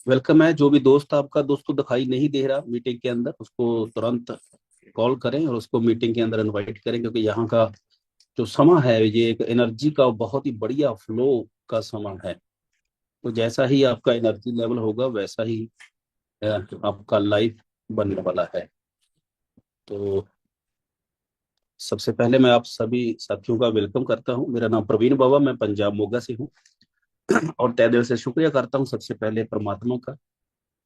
Welcome है। जो भी दोस्त आपका दोस्त को दिखाई नहीं दे रहा मीटिंग के अंदर, उसको तुरंत कॉल करें और उसको मीटिंग के अंदर इनवाइट करें, क्योंकि यहाँ का जो समय है ये एक एनर्जी का बहुत ही बढ़िया फ्लो का समय है। तो जैसा ही आपका एनर्जी लेवल होगा वैसा ही आपका लाइफ बनने वाला है। तो सबसे पहले मैं आप सभी साथियों का वेलकम करता हूँ। मेरा नाम प्रवीण बाबा, मैं पंजाब मोगा से हूँ। और तहे दिल से शुक्रिया करता हूँ सबसे पहले परमात्मा का,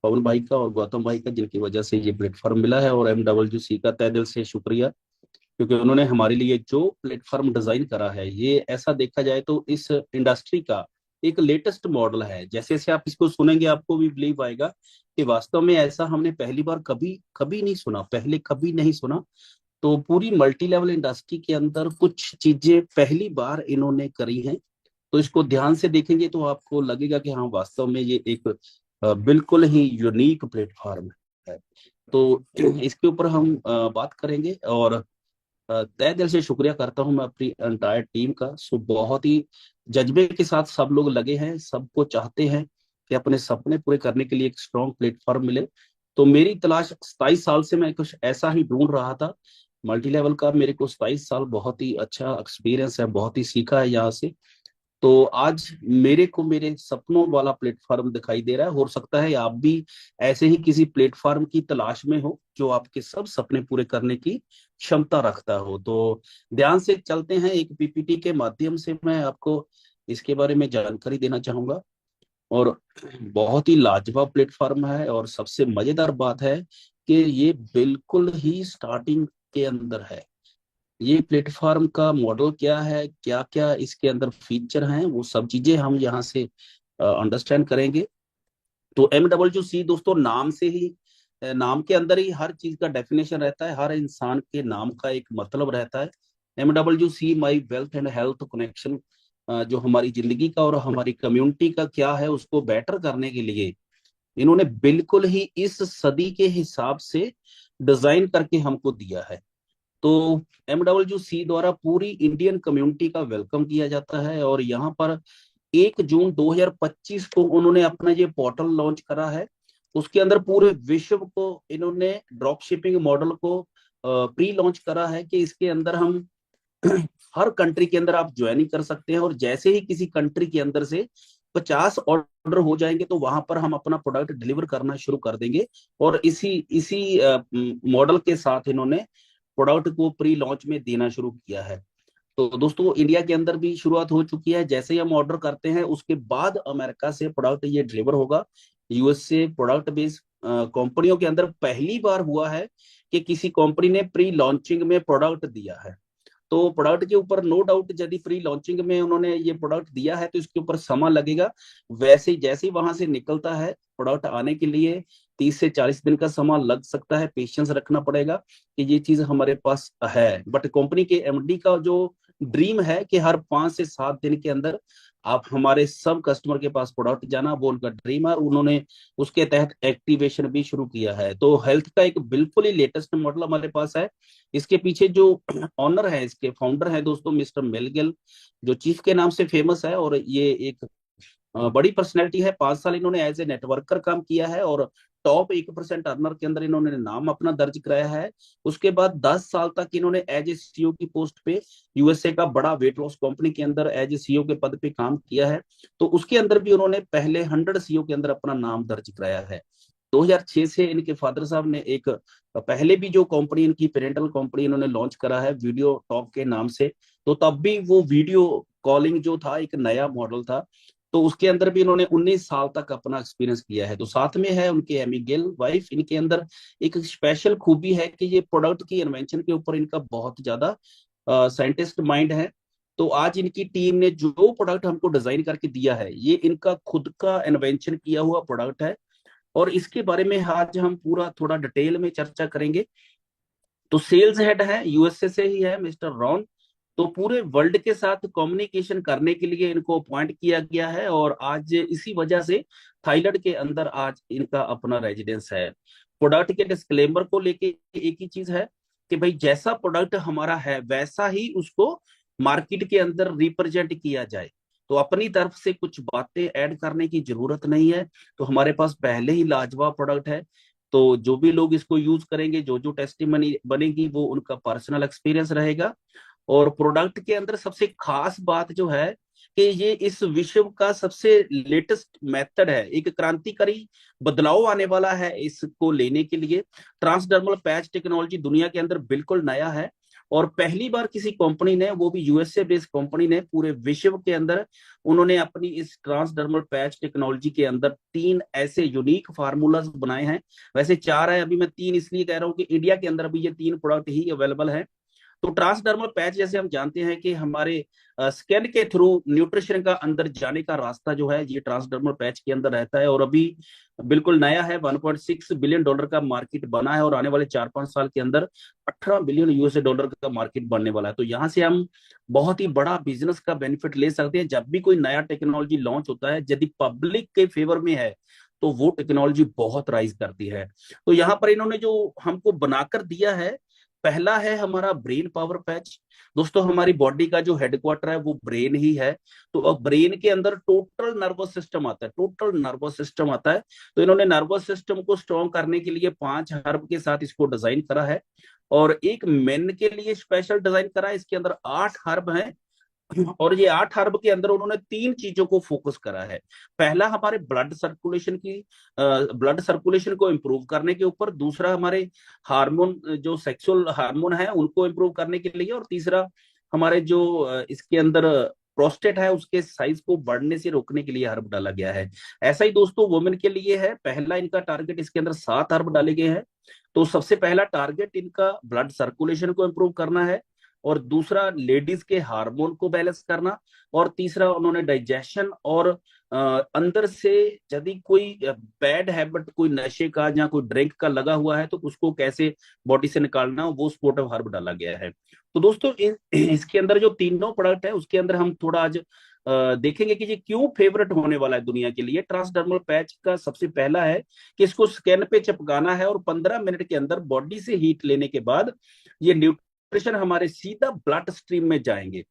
पवन भाई का और गौतम भाई का, जिनकी वजह से ये प्लेटफॉर्म मिला है। और MWC का तहे दिल से शुक्रिया, क्योंकि उन्होंने हमारे लिए जो प्लेटफॉर्म डिजाइन करा है ये ऐसा देखा जाए तो इस इंडस्ट्री का एक लेटेस्ट मॉडल है। जैसे जैसे आप इसको सुनेंगे आपको भी बिलीव आएगा कि वास्तव में ऐसा हमने पहली बार कभी कभी नहीं सुना, पहले कभी नहीं सुना। तो पूरी मल्टी लेवल इंडस्ट्री के अंदर कुछ चीजें पहली बार इन्होंने करी हैं। तो इसको ध्यान से देखेंगे तो आपको लगेगा कि हाँ, वास्तव में ये एक बिल्कुल ही यूनिक प्लेटफॉर्म है। तो इसके ऊपर हम बात करेंगे। और तहे दिल से शुक्रिया करता हूं मैं अपनी एंटायर टीम का। सो बहुत ही जज्बे के साथ सब लोग लगे हैं, सबको चाहते हैं कि अपने सपने पूरे करने के लिए एक स्ट्रॉन्ग प्लेटफॉर्म मिले। तो मेरी तलाश 27 साल से मैं कुछ ऐसा ही ढूंढ रहा था मल्टी लेवल का। मेरे को 27 साल बहुत ही अच्छा एक्सपीरियंस है, बहुत ही सीखा है यहाँ से। तो आज मेरे को मेरे सपनों वाला प्लेटफॉर्म दिखाई दे रहा है। हो सकता है आप भी ऐसे ही किसी प्लेटफॉर्म की तलाश में हो जो आपके सब सपने पूरे करने की क्षमता रखता हो। तो ध्यान से चलते हैं, एक PPT के माध्यम से मैं आपको इसके बारे में जानकारी देना चाहूंगा। और बहुत ही लाजवाब प्लेटफॉर्म है। और सबसे मजेदार बात है कि ये बिल्कुल ही स्टार्टिंग के अंदर है। ये प्लेटफॉर्म का मॉडल क्या है, क्या क्या इसके अंदर फीचर हैं, वो सब चीजें हम यहाँ से अंडरस्टैंड करेंगे। तो MWC दोस्तों, नाम से ही नाम के अंदर ही हर चीज का डेफिनेशन रहता है, हर इंसान के नाम का एक मतलब रहता है। MWC my wealth and health connection, जो हमारी जिंदगी का और हमारी कम्युनिटी का क्या है उसको बेटर करने के लिए इन्होंने बिल्कुल ही इस सदी के हिसाब से डिजाइन करके हमको दिया है। तो MWC द्वारा पूरी इंडियन कम्युनिटी का वेलकम किया जाता है। और यहाँ पर 1 जून 2025 को उन्होंने अपना ये पोर्टल लॉन्च करा है। उसके अंदर पूरे विश्व को इन्होंने ड्रॉप शिपिंग मॉडल को प्री लॉन्च करा है कि इसके अंदर हम हर कंट्री के अंदर आप ज्वाइनिंग कर सकते हैं। और जैसे ही किसी कंट्री के अंदर से 50 ऑर्डर हो जाएंगे तो वहां पर हम अपना प्रोडक्ट डिलीवर करना शुरू कर देंगे। और इसी इसी मॉडल के साथ इन्होंने प्रोडक्ट को प्री लॉन्च में देना शुरू किया है। तो दोस्तों, इंडिया के अंदर भी शुरुआत हो चुकी है। जैसे ही हम ऑर्डर करते हैं उसके बाद अमेरिका से प्रोडक्ट ये डिलीवर होगा। USA प्रोडक्ट बेस्ड कंपनियों के अंदर पहली बार हुआ है कि किसी कंपनी ने प्री लॉन्चिंग में प्रोडक्ट दिया है। तो प्रोडक्ट के ऊपर नो डाउट, यदि प्री लॉन्चिंग में उन्होंने ये प्रोडक्ट दिया है तो इसके ऊपर समय लगेगा। वैसे ही जैसे ही वहां से निकलता है प्रोडक्ट आने के लिए 30 से 40 दिन का समय लग सकता है। पेशेंस रखना पड़ेगा कि ये चीज हमारे पास है। बट कंपनी के MD का जो ड्रीम है कि हर 5 से 7 दिन के अंदर आप हमारे सब कस्टमर के पास प्रोडक्ट जाना, वो उनका ड्रीम है। और उन्होंने उसके तहत एक्टिवेशन भी शुरू किया है। तो हेल्थ का एक बिल्कुल ही लेटेस्ट मॉडल हमारे पास है। इसके पीछे जो ऑनर है, इसके फाउंडर है दोस्तों मिस्टर मेलगिल, जो चीफ के नाम से फेमस है। और ये एक बड़ी पर्सनैलिटी है। 5 साल इन्होंने एज ए नेटवर्कर काम किया है और टॉप 1% अर्नर के अंदर इन्होंने नाम अपना दर्ज कराया है। उसके बाद 10 साल तक इन्होंने एज ए CEO की पोस्ट पे USA का बड़ा वेट लॉस कंपनी के अंदर एज ए CEO के पद पे काम किया है। तो उसके अंदर भी उन्होंने पहले 100 CEO के अंदर अपना नाम दर्ज कराया है। 2006 से इनके फादर साहब ने एक पहले भी जो कंपनी, इनकी पेरेंटल कंपनी इन्होंने लॉन्च करा है वीडियो टॉक के नाम से। तो तब भी वो वीडियो कॉलिंग जो था एक नया मॉडल था। तो उसके अंदर भी इन्होंने 19 साल तक अपना एक्सपीरियंस किया है। तो साथ में है उनके एमिगेल वाइफ। इनके अंदर एक स्पेशल खूबी है कि ये प्रोडक्ट की इन्वेंशन के ऊपर इनका बहुत ज्यादा साइंटिस्ट माइंड है। तो आज इनकी टीम ने जो प्रोडक्ट हमको डिजाइन करके दिया है ये इनका खुद का इन्वेंशन किया हुआ प्रोडक्ट है। और इसके बारे में आज हम पूरा थोड़ा डिटेल में चर्चा करेंगे। तो सेल्स हेड है, USA से ही है मिस्टर रॉन। तो पूरे वर्ल्ड के साथ कम्युनिकेशन करने के लिए इनको अपॉइंट किया गया है। और आज इसी वजह से थाईलैंड के अंदर आज इनका अपना रेजिडेंस है। प्रोडक्ट के डिस्क्लेमर को लेके एक ही चीज है कि भाई जैसा प्रोडक्ट हमारा है वैसा ही उसको मार्केट के अंदर रिप्रेजेंट किया जाए। तो अपनी तरफ से कुछ बातें ऐड करने की जरूरत नहीं है। तो हमारे पास पहले ही लाजवाब प्रोडक्ट है। तो जो भी लोग इसको यूज करेंगे, जो जो टेस्टिमनी बनेगी, वो उनका पर्सनल एक्सपीरियंस रहेगा। और प्रोडक्ट के अंदर सबसे खास बात जो है कि ये इस विश्व का सबसे लेटेस्ट मेथड है, एक क्रांतिकारी बदलाव आने वाला है इसको लेने के लिए। ट्रांसडर्मल पैच टेक्नोलॉजी दुनिया के अंदर बिल्कुल नया है, और पहली बार किसी कंपनी ने, वो भी यूएसए बेस्ड कंपनी ने, पूरे विश्व के अंदर उन्होंने अपनी इस ट्रांसडर्मल पैच टेक्नोलॉजी के अंदर 3 ऐसे यूनिक फार्मूलाज बनाए हैं। वैसे 4 है, अभी मैं 3 इसलिए कह रहा हूँ कि इंडिया के अंदर अभी ये 3 प्रोडक्ट ही अवेलेबल है। तो ट्रांसडर्मल पैच जैसे हम जानते हैं कि हमारे स्किन के थ्रू न्यूट्रिशन का अंदर जाने का रास्ता जो है, ये ट्रांसडर्मल पैच के अंदर रहता है, और अभी बिल्कुल नया है। 1.6 बिलियन डॉलर का मार्केट बना है, और आने वाले 4-5 साल के अंदर 18 बिलियन यूएसए डॉलर का मार्केट बनने वाला है। तो यहाँ से हम बहुत ही बड़ा बिजनेस का बेनिफिट ले सकते हैं। जब भी कोई नया टेक्नोलॉजी लॉन्च होता है, यदि पब्लिक के फेवर में है, तो वो टेक्नोलॉजी बहुत राइज करती है। तो यहाँ पर इन्होंने जो हमको बनाकर दिया है, पहला है हमारा ब्रेन पावर पैच। दोस्तों, हमारी बॉडी का जो हेडक्वार्टर है वो ब्रेन ही है। तो अब ब्रेन के अंदर टोटल नर्वस सिस्टम आता है, टोटल नर्वस सिस्टम आता है। तो इन्होंने नर्वस सिस्टम को स्ट्रॉन्ग करने के लिए 5 हर्ब के साथ इसको डिजाइन करा है, और एक मेन के लिए स्पेशल डिजाइन करा है। इसके अंदर 8 हर्ब हैं, और ये 8 अरब के अंदर उन्होंने 3 चीजों को फोकस करा है। पहला हमारे ब्लड सर्कुलेशन को इम्प्रूव करने के ऊपर, दूसरा हमारे हार्मोन, जो सेक्सुअल हार्मोन है उनको इम्प्रूव करने के लिए, और तीसरा हमारे जो इसके अंदर प्रोस्टेट है उसके साइज को बढ़ने से रोकने के लिए हर्ब डाला गया है। ऐसा ही दोस्तों वुमेन के लिए है। पहला इनका टारगेट, इसके अंदर 7 हर्ब डाले गए हैं। तो सबसे पहला टारगेट इनका ब्लड सर्कुलेशन को इम्प्रूव करना है, और दूसरा लेडीज के हार्मोन को बैलेंस करना, और तीसरा उन्होंने डाइजेशन, और अंदर से यदि कोई बैड हैबिट, कोई नशे का या कोई ड्रिंक का लगा हुआ है, तो उसको कैसे बॉडी से निकालना, वो स्पोर्टिव हर्ब डाला गया है। तो दोस्तों, इसके अंदर जो तीनों प्रोडक्ट है उसके अंदर हम थोड़ा आज देखेंगे कि ये क्यों फेवरेट होने वाला है दुनिया के लिए। ट्रांसडर्मल पैच का सबसे पहला है कि इसको स्किन पे चिपकाना है, और 15 मिनट के अंदर बॉडी से हीट लेने के बाद ये न्यूट्रिशन हमारे सीधा ब्लड स्ट्रीम में जाएंगे।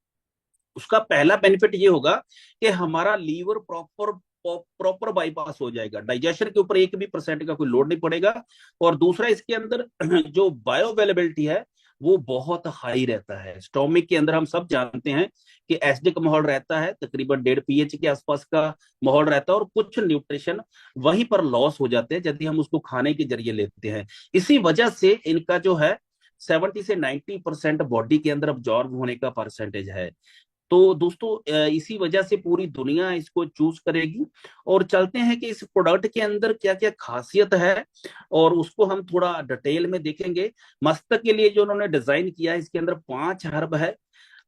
उसका पहला बेनिफिट ये होगा कि हमारा लीवर प्रॉपर प्रॉपर बाईपास हो जाएगा, डाइजेशन के ऊपर 1% का कोई लोड नहीं पड़ेगा। और दूसरा, इसके अंदर जो बायो अवेलेबिलिटी है वो बहुत हाई रहता है। स्टोमिक के अंदर हम सब जानते हैं कि एसिडिक माहौल रहता है, तकरीबन 1.5 pH के आसपास का माहौल रहता है, और कुछ न्यूट्रिशन वहीं पर लॉस हो जाते हैं यदि हम उसको खाने के जरिए लेते हैं। इसी वजह से इनका जो है 70 से 90% बॉडी के अंदर अब्जॉर्ब होने का परसेंटेज है। तो दोस्तों, इसी वजह से पूरी दुनिया इसको चूज करेगी। और चलते हैं कि इस प्रोडक्ट के अंदर क्या क्या खासियत है, और उसको हम थोड़ा डिटेल में देखेंगे। मस्तक के लिए जो उन्होंने डिजाइन किया है, इसके अंदर 5 हर्ब है,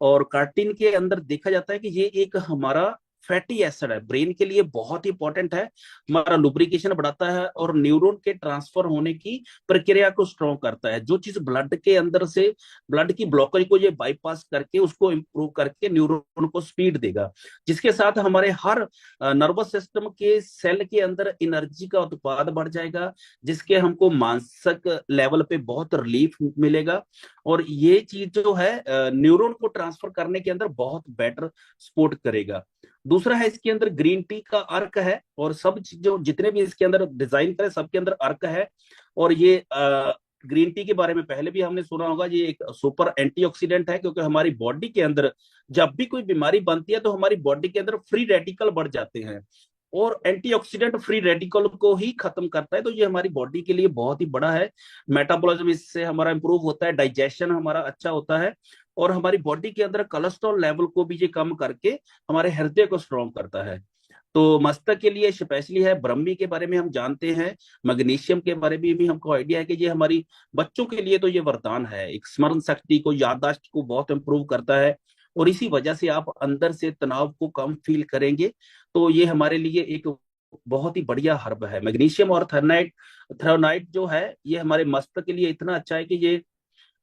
और कार्टिन के अंदर देखा जाता है कि ये एक हमारा फैटी एसिड है, ब्रेन के लिए बहुत ही इंपॉर्टेंट है। हमारा लुब्रिकेशन बढ़ाता है, और न्यूरॉन के ट्रांसफर होने की प्रक्रिया को स्ट्रॉन्ग करता है। जो चीज ब्लड के अंदर से, ब्लड की ब्लॉकेज को ये बाईपास करके उसको इंप्रूव करके न्यूरॉन को स्पीड देगा, जिसके साथ हमारे हर नर्वस सिस्टम के सेल के अंदर एनर्जी का उत्पाद बढ़ जाएगा, जिसके हमको मानसिक लेवल पे बहुत रिलीफ मिलेगा। और ये चीज जो है न्यूरॉन को ट्रांसफर करने के अंदर बहुत बेटर सपोर्ट करेगा। दूसरा है, इसके अंदर ग्रीन टी का अर्क है, और सब जो जितने भी इसके अंदर डिजाइन करे सबके अंदर अर्क है। और ये ग्रीन टी के बारे में पहले भी हमने सुना होगा, ये एक सुपर एंटीऑक्सीडेंट है, क्योंकि हमारी बॉडी के अंदर जब भी कोई बीमारी बनती है तो हमारी बॉडी के अंदर फ्री रेडिकल बढ़ जाते हैं, और एंटीऑक्सीडेंट फ्री रेडिकल को ही खत्म करता है। तो ये हमारी बॉडी के लिए बहुत ही बड़ा है। मेटाबॉलिज्म इससे हमारा इंप्रूव होता है, डाइजेशन हमारा अच्छा होता है, और हमारी बॉडी के अंदर कोलेस्ट्रॉल लेवल को भी ये कम करके हमारे हृदय को स्ट्रॉन्ग करता है। तो मस्तक के लिए स्पेशली है। ब्रह्मी के बारे में हम जानते हैं, मैग्नीशियम के बारे में भी हमको आइडिया है कि ये हमारी बच्चों के लिए तो ये वरदान है, एक स्मरण शक्ति को, याददाश्त को बहुत इंप्रूव करता है, और इसी वजह से आप अंदर से तनाव को कम फील करेंगे। तो ये हमारे लिए एक बहुत ही बढ़िया हर्ब है। मैग्नीशियम और थ्रोनाइट जो है, ये हमारे मस्तक के लिए इतना अच्छा है कि ये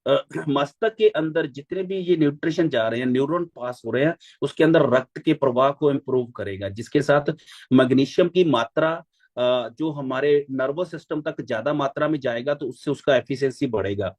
मस्तक के अंदर जितने भी ये न्यूट्रिशन जा रहे हैं, न्यूरॉन पास हो रहे हैं, उसके अंदर रक्त के प्रवाह को इम्प्रूव करेगा, जिसके साथ मैग्नीशियम की मात्रा जो हमारे नर्वस सिस्टम तक ज्यादा मात्रा में जाएगा, तो उससे उसका एफिशिएंसी बढ़ेगा।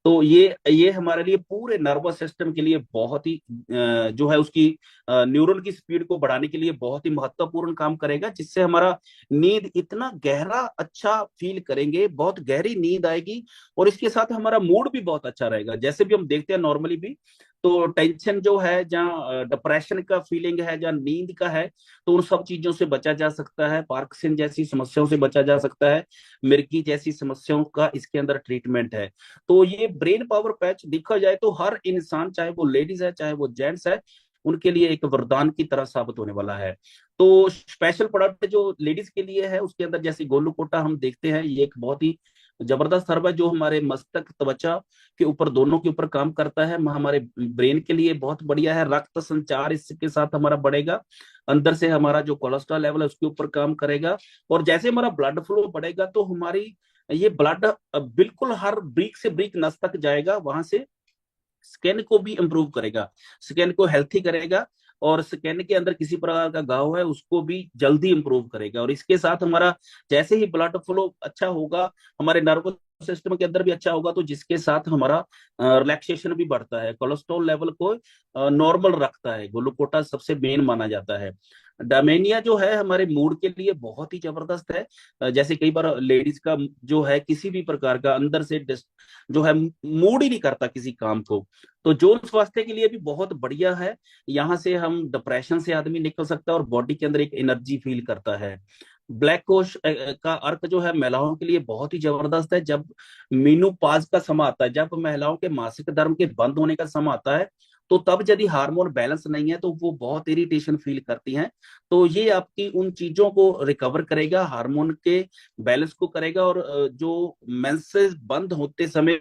तो ये हमारे लिए पूरे नर्वस सिस्टम के लिए बहुत ही जो है उसकी न्यूरॉन की स्पीड को बढ़ाने के लिए बहुत ही महत्वपूर्ण काम करेगा, जिससे हमारा नींद इतना गहरा अच्छा फील करेंगे, बहुत गहरी नींद आएगी। और इसके साथ हमारा मूड भी बहुत अच्छा रहेगा। जैसे भी हम देखते हैं नॉर्मली भी, तो टेंशन जो है, जहाँ डिप्रेशन का फीलिंग है, जहाँ नींद का है, तो उन सब चीजों से बचा जा सकता है। पार्किंसन जैसी समस्याओं से बचा जा सकता है। मिर्गी जैसी समस्याओं का इसके अंदर ट्रीटमेंट है। तो ये ब्रेन पावर पैच देखा जाए तो हर इंसान, चाहे वो लेडीज है चाहे वो जेंट्स है, उनके लिए एक वरदान की तरह साबित होने वाला है। तो स्पेशल प्रोडक्ट जो लेडीज के लिए है, उसके अंदर जैसे गोलूकोटा हम देखते हैं, ये एक बहुत ही जबरदस्त हर्ब है जो हमारे मस्तक त्वचा के ऊपर, दोनों के ऊपर काम करता है। हमारे ब्रेन के लिए बहुत बढ़िया है। रक्त संचार इसके साथ हमारा बढ़ेगा। अंदर से हमारा जो कोलेस्ट्रॉल लेवल है उसके ऊपर काम करेगा। और जैसे हमारा ब्लड फ्लो बढ़ेगा तो हमारी ये ब्लड बिल्कुल हर ब्रीक से ब्रीक नस तक जाएगा, वहां से स्किन को भी इंप्रूव करेगा, स्किन को हेल्थी करेगा। और स्किन के अंदर किसी प्रकार का घाव है उसको भी जल्दी इंप्रूव करेगा। और इसके साथ हमारा जैसे ही ब्लड फ्लो अच्छा होगा, हमारे नर्वस सिस्टम के अंदर भी अच्छा होगा, तो जिसके साथ हमारा रिलैक्सेशन भी बढ़ता है, कोलेस्ट्रॉल लेवल को नॉर्मल रखता है। ग्लूकोटा सबसे मेन माना जाता है। डामेनिया जो है हमारे मूड के लिए बहुत ही जबरदस्त है। जैसे कई बार लेडीज का जो है किसी भी प्रकार का अंदर से जो है मूड ही नहीं करता किसी काम को, तो जो स्वास्थ्य के लिए भी बहुत बढ़िया है। यहाँ से हम डिप्रेशन से आदमी निकल सकता है और बॉडी के अंदर एक एनर्जी फील करता है। ब्लैक कोश का अर्क जो है महिलाओं के लिए बहुत ही जबरदस्त है। जब मीनोपॉज का समय आता है, जब महिलाओं के मासिक धर्म के बंद होने का समय आता है, तो तब यदि हार्मोन बैलेंस नहीं है तो वो बहुत इरिटेशन फील करती हैं। तो ये आपकी उन चीजों को रिकवर करेगा, हार्मोन के बैलेंस को करेगा, और जो मेंसेस बंद होते समय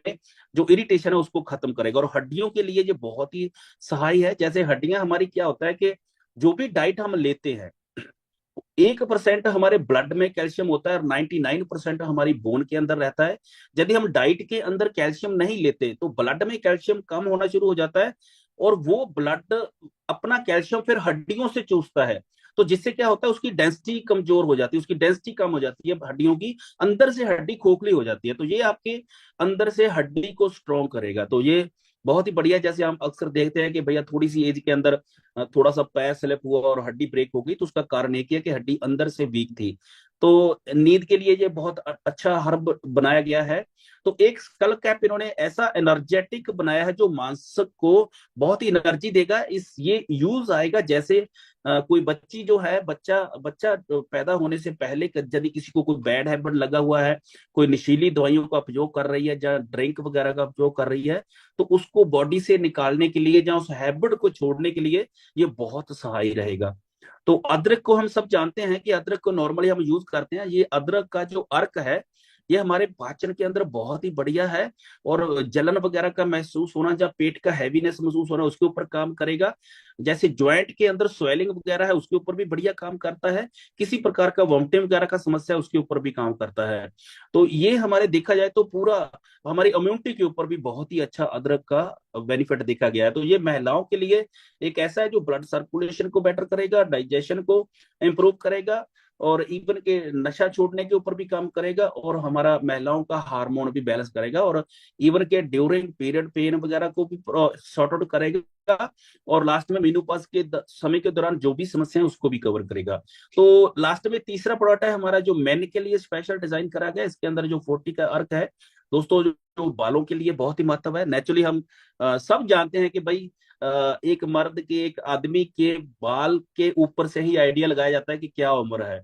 जो इरिटेशन है उसको खत्म करेगा। और हड्डियों के लिए ये बहुत ही सहाय है। जैसे हड्डियां हमारी, क्या होता है कि जो भी डाइट हम लेते हैं, 1% हमारे ब्लड में कैल्शियम होता है और 99% हमारी बोन के अंदर रहता है। यदि हम डाइट के अंदर कैल्शियम नहीं लेते तो ब्लड में कैल्शियम कम होना शुरू हो जाता है, और वो ब्लड अपना कैल्शियम फिर हड्डियों से चूसता है। तो जिससे क्या होता है, उसकी डेंसिटी कमजोर हो जाती है, उसकी डेंसिटी कम हो जाती है हड्डियों की, अंदर से हड्डी खोखली हो जाती है। तो ये आपके अंदर से हड्डी को स्ट्रॉन्ग करेगा। तो ये बहुत ही बढ़िया। जैसे हम अक्सर देखते हैं कि भैया थोड़ी सी एज के अंदर थोड़ा सा पैर स्लिप हुआ और हड्डी ब्रेक हो गई, तो उसका कारण एक ही है कि हड्डी अंदर से वीक थी। तो नींद के लिए ये बहुत अच्छा हर्ब बनाया गया है। तो एक स्कल कैप इन्होंने ऐसा एनर्जेटिक बनाया है जो मांसक को बहुत ही एनर्जी देगा। इस ये यूज आएगा जैसे कोई बच्ची जो है, बच्चा बच्चा पैदा होने से पहले यदि किसी को कोई बैड हैबिट लगा हुआ है, कोई नशीली दवाइयों का उपयोग कर रही है या ड्रिंक वगैरह का उपयोग कर रही है, तो उसको बॉडी से निकालने के लिए या उस हैबिट को छोड़ने के लिए ये बहुत सहाय रहेगा। तो अदरक को हम सब जानते हैं कि अदरक को नॉर्मली हम यूज करते हैं। ये अदरक का जो अर्क है, ये हमारे पाचन के अंदर बहुत ही बढ़िया है। और जलन वगैरह का महसूस होना, जब पेट का हैवीनेस महसूस होना, उसके ऊपर काम करेगा। जैसे ज्वाइंट के अंदर स्वेलिंग वगैरह है उसके ऊपर भी बढ़िया काम करता है। किसी प्रकार का वॉमिटिंग वगैरह का समस्या है उसके ऊपर भी काम करता है। तो ये हमारे देखा जाए तो पूरा हमारी इम्यूनिटी के ऊपर भी बहुत ही अच्छा अदरक का बेनिफिट देखा गया है। तो ये महिलाओं के लिए एक ऐसा है जो ब्लड सर्कुलेशन को बेटर करेगा, डाइजेशन को इम्प्रूव करेगा, और इवन के नशा छोड़ने के ऊपर भी काम करेगा, और हमारा महिलाओं का हार्मोन भी बैलेंस करेगा, और इवन के ड्यूरिंग पीरियड पेन वगैरह को भी सॉर्ट आउट करेगा। और लास्ट में मेनोपॉज के समय के दौरान जो भी समस्या है उसको भी कवर करेगा। तो लास्ट में तीसरा प्रोडक्ट है हमारा जो मेन के लिए स्पेशल डिजाइन करा गया। इसके अंदर जो 40 का अर्क है दोस्तों, जो बालों के लिए बहुत ही महत्व है। नेचुरली हम सब जानते हैं कि भाई एक मर्द के, एक आदमी के बाल के ऊपर से ही आइडिया लगाया जाता है कि क्या उम्र है।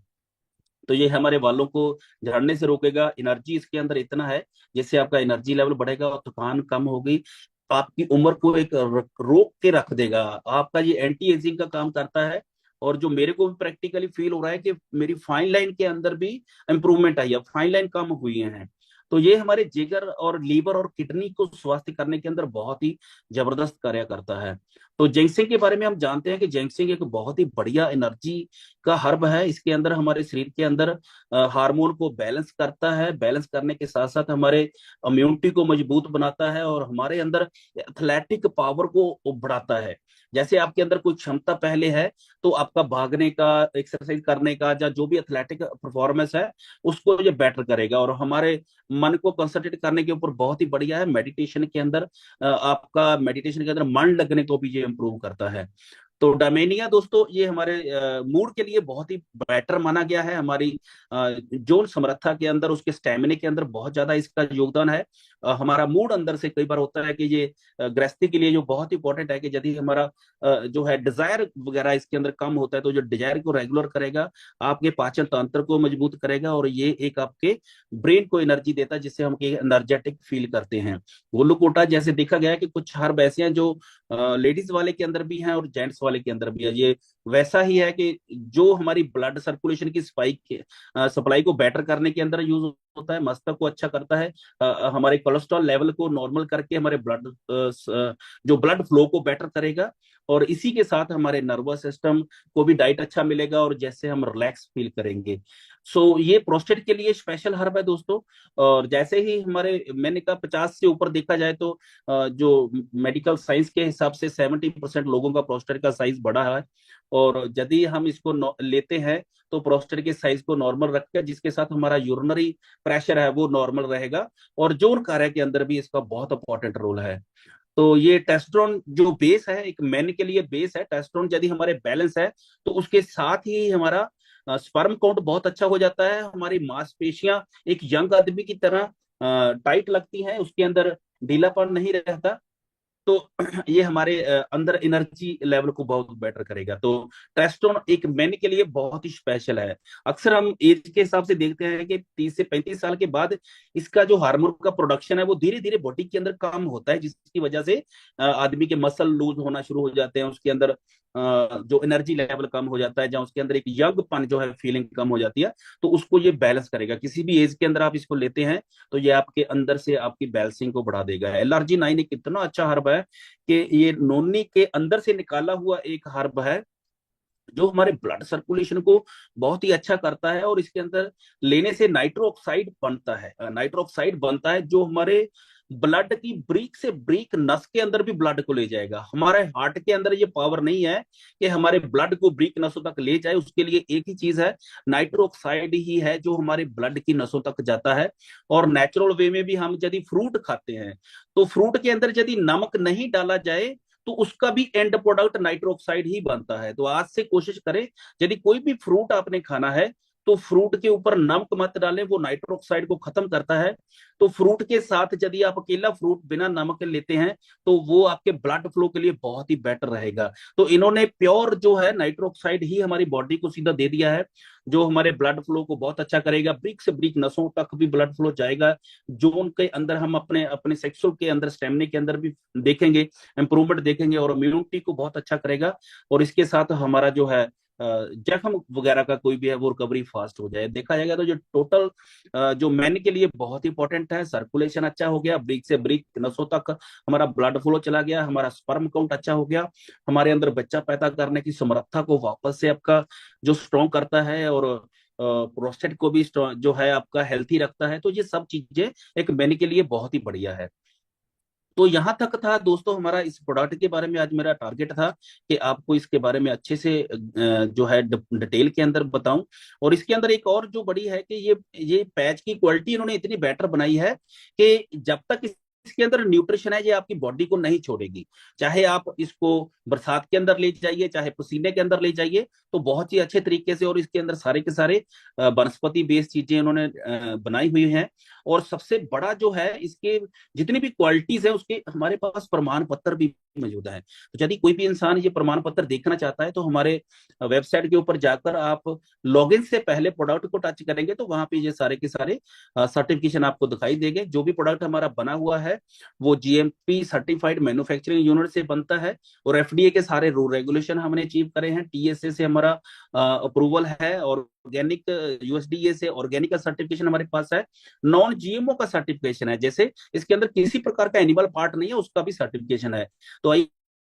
तो ये हमारे बालों को झड़ने से रोकेगा। एनर्जी इसके अंदर इतना है जिससे आपका एनर्जी लेवल बढ़ेगा और थकान कम होगी। आपकी उम्र को एक रोक के रख देगा। आपका ये एंटी एजिंग का काम करता है। और जो मेरे को भी प्रैक्टिकली फील हो रहा है कि मेरी फाइन लाइन के अंदर भी इंप्रूवमेंट आई है, फाइन लाइन कम हुई है। तो ये हमारे जिगर और लीवर और किडनी को स्वास्थ्य करने के अंदर बहुत ही जबरदस्त कार्य करता है। तो जिंक्सिंग के बारे में हम जानते हैं कि जिंक्सिंग एक बहुत ही बढ़िया एनर्जी का हर्ब है। इसके अंदर हमारे शरीर के अंदर हार्मोन को बैलेंस करता है, बैलेंस करने के साथ साथ हमारे इम्यूनिटी को मजबूत बनाता है और हमारे अंदर एथलेटिक पावर को बढ़ाता है। जैसे आपके अंदर कोई क्षमता पहले है तो आपका भागने का, एक्सरसाइज करने का, या जो भी एथलेटिक परफॉर्मेंस है उसको ये बेटर करेगा। और हमारे मन को कंसंट्रेट करने के ऊपर बहुत ही बढ़िया है। मेडिटेशन के अंदर आपका मेडिटेशन के अंदर मन लगने को भी ये इम्प्रूव करता है। तो डायमेनिया दोस्तों ये हमारे मूड के लिए बहुत ही बेटर माना गया है। हमारी जोन समर्था के अंदर, उसके स्टेमिना के अंदर बहुत ज्यादा इसका योगदान है। हमारा मूड अंदर से कई बार होता है कि ये गृहस्थी के लिए जो बहुत इंपॉर्टेंट है कि यदि हमारा जो है डिजायर वगैरह इसके अंदर कम होता है तो जो डिजायर को रेगुलर करेगा, आपके पाचन तंत्र को मजबूत करेगा और ये एक आपके ब्रेन को एनर्जी देता है जिससे हम एनर्जेटिक फील करते हैं। ग्लूकोटा जैसे देखा गया है कि कुछ हर्ब ऐसे हैं जो लेडीज वाले के अंदर भी हैं और जेंट्स वाले के अंदर भी है। ये वैसा ही है कि जो हमारी ब्लड सर्कुलेशन की सप्लाई को बेटर करने के अंदर यूज होता है, मस्तक को अच्छा करता है, हमारे कोलेस्ट्रॉल लेवल को नॉर्मल करके हमारे जो ब्लड फ्लो को बेटर करेगा और इसी के साथ हमारे नर्वस सिस्टम को भी डाइट अच्छा मिलेगा और जैसे हम रिलैक्स फील करेंगे। ये प्रोस्टेट के लिए स्पेशल हर्ब है दोस्तों। और जैसे ही हमारे मैंने कहा 50 से ऊपर देखा जाए तो जो मेडिकल साइंस के हिसाब से 70% लोगों का प्रोस्टेट का साइज बड़ा है। और यदि हम इसको लेते हैं तो प्रोस्टेट के साइज को नॉर्मल रखकर, जिसके साथ हमारा यूरिनरी प्रेशर है वो नॉर्मल रहेगा और जोन कार्य के अंदर भी इसका बहुत इंपॉर्टेंट रोल है। तो ये टेस्टोस्टेरोन जो बेस है, एक मैन के लिए बेस है। टेस्टोस्टेरोन यदि हमारे बैलेंस है तो उसके साथ ही हमारा स्पर्म काउंट बहुत अच्छा हो जाता है, हमारी मांसपेशियां एक यंग आदमी की तरह टाइट लगती हैं, उसके अंदर ढीलापन नहीं रहता। तो ये हमारे अंदर एनर्जी लेवल को बहुत बेटर करेगा। तो टेस्टोस्टेरोन एक मेन के लिए बहुत ही स्पेशल है। अक्सर हम एज के हिसाब से देखते हैं कि 30 से 35 साल के बाद इसका जो हार्मोन का प्रोडक्शन है वो धीरे धीरे बॉडी के अंदर कम होता है, जिसकी वजह से आदमी के मसल लूज होना शुरू हो जाते हैं, उसके अंदर जो एनर्जी लेवल कम हो जाता है, जहाँ उसके अंदर एक यंगपन जो है फीलिंग कम हो जाती है। तो उसको ये बैलेंस करेगा। किसी भी एज के अंदर आप इसको लेते हैं तो ये आपके अंदर से आपकी बैलेंसिंग को बढ़ा देगा। LRG9 एक इतना अच्छा हर्ब है कि ये नोनी के अंदर से निकाला हुआ एक हर्ब है जो हमारे ब्लड सर्कुलेशन को बहुत ही अच्छा करता है। और इसके अंदर लेने से नाइट्रो ऑक्साइड बनता है, नाइट्रो ऑक्साइड बनता है जो हमारे ब्लड की ब्रीक से ब्रीक नस के अंदर भी ब्लड को ले जाएगा। हमारे हार्ट के अंदर ये पावर नहीं है कि हमारे ब्लड को ब्रीक नसों तक ले जाए, उसके लिए एक ही चीज है, नाइट्रो ऑक्साइड ही है जो हमारे ब्लड की नसों तक जाता है। और नेचुरल वे में भी हम यदि फ्रूट खाते हैं तो फ्रूट के अंदर यदि नमक नहीं डाला जाए तो उसका भी एंड प्रोडक्ट नाइट्रो ऑक्साइड ही बनता है। तो आज से कोशिश करें, यदि कोई भी फ्रूट आपने खाना है तो फ्रूट के ऊपर नमक मत डालें, वो नाइट्रो ऑक्साइड को खत्म करता है। तो फ्रूट के साथ यदि आप अकेला फ्रूट बिना नमक के लेते हैं तो वो आपके ब्लड फ्लो के लिए बहुत ही बेटर रहेगा। तो इन्होंने प्योर जो है नाइट्रो ऑक्साइड ही हमारी बॉडी को सीधा दे दिया है जो हमारे ब्लड फ्लो को बहुत अच्छा करेगा, ब्रिक से ब्रिक नसों तक भी ब्लड फ्लो जाएगा। जोन के अंदर हम अपने अपने सेक्सुअल के अंदर, स्टेमिना के अंदर भी देखेंगे इंप्रूवमेंट देखेंगे और इम्यूनिटी को बहुत अच्छा करेगा। और इसके साथ हमारा जो है जख्म वगैरह का कोई भी है वो रिकवरी फास्ट हो जाए। देखा जाएगा तो जो टोटल जो मैन के लिए बहुत इंपॉर्टेंट है, सर्कुलेशन अच्छा हो गया, ब्रिक से ब्रिक नसों तक हमारा ब्लड फ्लो चला गया, हमारा स्पर्म काउंट अच्छा हो गया, हमारे अंदर बच्चा पैदा करने की समर्था को वापस से आपका जो स्ट्रॉन्ग करता है और प्रोस्टेट को भी जो है आपका हेल्थी रखता है। तो ये सब चीजें एक मैन के लिए बहुत ही बढ़िया है। तो यहाँ तक था दोस्तों हमारा इस प्रोडक्ट के बारे में। आज मेरा टारगेट था कि आपको इसके बारे में अच्छे से जो है डिटेल के अंदर बताऊं। और इसके अंदर एक और जो बड़ी है कि ये पैच की क्वालिटी इन्होंने इतनी बेटर बनाई है कि जब तक इसके अंदर न्यूट्रिशन है ये आपकी बॉडी को नहीं छोड़ेगी। चाहे आप इसको बरसात के अंदर ले जाइए, चाहे पसीने के अंदर ले जाइए, तो बहुत ही अच्छे तरीके से। और इसके अंदर सारे के सारे वनस्पति बेस्ड चीजें उन्होंने बनाई हुई हैं। और सबसे बड़ा जो है इसके जितनी भी क्वालिटीज है उसके हमारे पास प्रमाण पत्र भी मौजूद है। तो यदि कोई भी इंसान ये प्रमाण पत्र देखना चाहता है तो हमारे वेबसाइट के ऊपर जाकर आप लॉगिन से पहले प्रोडक्ट को टच करेंगे तो वहां पे ये सारे के सारे सर्टिफिकेशन आपको दिखाई देंगे। जो भी प्रोडक्ट हमारा बना हुआ है वो GMP सर्टिफाइड मैन्युफैक्चरिंग यूनिट से बनता है और FDA के सारे रूल रेगुलेशन हमने अचीव करे हैं। TSA से हमारा अप्रूवल है और ऑर्गेनिक USDA से ऑर्गेनिक का सर्टिफिकेशन हमारे पास है। नॉन GMO का सर्टिफिकेशन है, जैसे इसके अंदर किसी प्रकार का एनिमल पार्ट नहीं है उसका भी सर्टिफिकेशन है। तो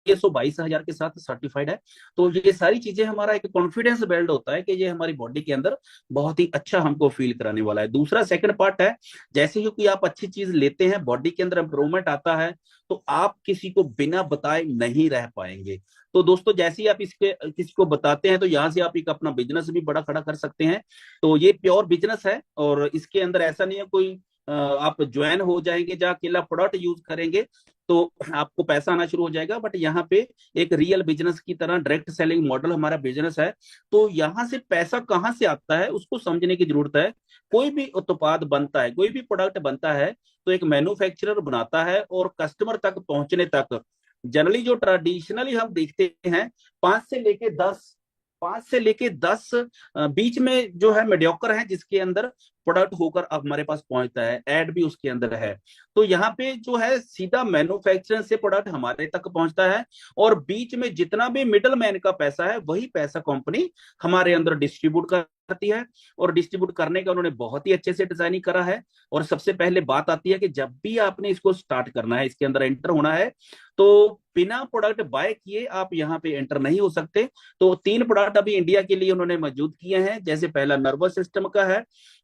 ISO 22,000 के साथ सर्टिफाइड है। तो ये सारी चीजें हमारा एक कॉन्फिडेंस बिल्ड होता है कि ये हमारी बॉडी के अंदर बहुत ही अच्छा हमको फील कराने वाला है। दूसरा सेकंड पार्ट है, जैसे ही कोई आप अच्छी चीज लेते हैं, बॉडी के अंदर इंप्रूवमेंट आता है, तो आप किसी को बिना बताए नहीं रह पाएंगे। तो दोस्तों जैसे ही आप इसके किसी को बताते हैं, तो यहाँ से आप एक अपना बिजनेस भी बड़ा खड़ा कर सकते हैं। तो ये प्योर बिजनेस है, और इसके अंदर ऐसा नहीं है कोई आप ज्वाइन हो जाएंगे जहाँ अकेला प्रोडक्ट यूज करेंगे तो आपको पैसा आना शुरू हो जाएगा। बट यहाँ पे एक रियल बिजनेस की तरह डायरेक्ट सेलिंग मॉडल हमारा बिजनेस है। तो यहाँ से पैसा कहाँ से आता है उसको समझने की जरूरत है। कोई भी उत्पाद बनता है, कोई भी प्रोडक्ट बनता है, तो एक मैन्युफैक्चरर बनाता है, और कस्टमर तक पहुंचने तक जनरली जो ट्रेडिशनली हम देखते हैं, 5 से लेके 10 5 से लेके 10 बीच में जो है मेडियोकर है, जिसके अंदर प्रोडक्ट होकर अब हमारे पास पहुंचता है, एड भी उसके अंदर है। तो यहाँ पे जो है सीधा मैन्युफैक्चरिंग से प्रोडक्ट हमारे तक पहुंचता है, और बीच में जितना भी मिडल मैन का पैसा है, वही पैसा कंपनी हमारे अंदर डिस्ट्रीब्यूट करती है। और डिस्ट्रीब्यूट करने का उन्होंने बहुत ही अच्छे से डिजाइनिंग करा है। और सबसे पहले बात आती है कि जब भी आपने इसको स्टार्ट करना है, इसके अंदर एंटर होना है, तो बिना प्रोडक्ट बाय किए आप यहाँ पे एंटर नहीं हो सकते। तो 3 प्रोडक्ट अभी इंडिया के लिए उन्होंने मौजूद किए हैं। जैसे पहला नर्वस सिस्टम का है,